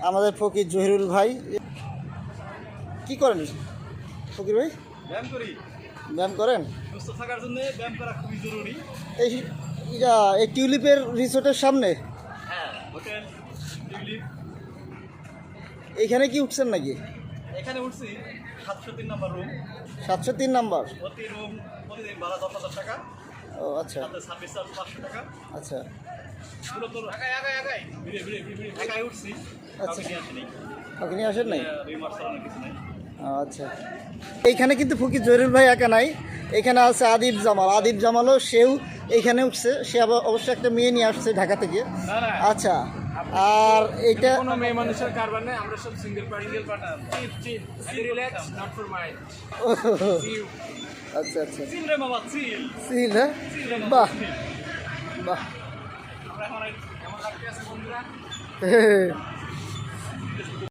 আমাদের ফকির জহিরুল ভাই। কি করেন ফকির ভাই? ব্যায়াম করি। ব্যায়াম করেন? সুস্থ থাকার জন্য ব্যায়াম করা খুবই জরুরি। এই টিউলিপের রিসোর্টের সামনে? হ্যাঁ, হোটেল টিউলিপ। এইখানে কি উঠছেন নাকি? এখানে উঠছি 703 নম্বর রুম। 703 নাম্বার? প্রতি রুম প্রতিদিন ভাড়া 10,000 টাকা। ও আচ্ছা সাথে সার্ভিস চার্জ 500 টাকা। আচ্ছা মূলত একাই উঠছি। আচ্ছা। কাউকে নিয়ে আসিনি। আপনি নিয়ে আসেন নাই? রিমার্স চালানোর কিছু নাই। আচ্ছা, এইখানে কিন্তু ফকির জহিরুল ভাই একা নাই, এখানে আছে আদিব জামাল। আদিব জামালও সেও এইখানে উঠছে, সে আবার অবশ্য একটা মেয়ে নিয়ে আসছে ঢাকা থেকে। আচ্ছা, আর এইটা কোনো মেয়ে মানুষের কারবার নেই, আমরা সব single partner. Relax, not for mind. আচ্ছা আচ্ছা, চিল রে মামা, চিল। চিল, হ্যাঁ, বাহ বাহ। আমরা এখন কেমন লাগতে আছে বন্ধুরা?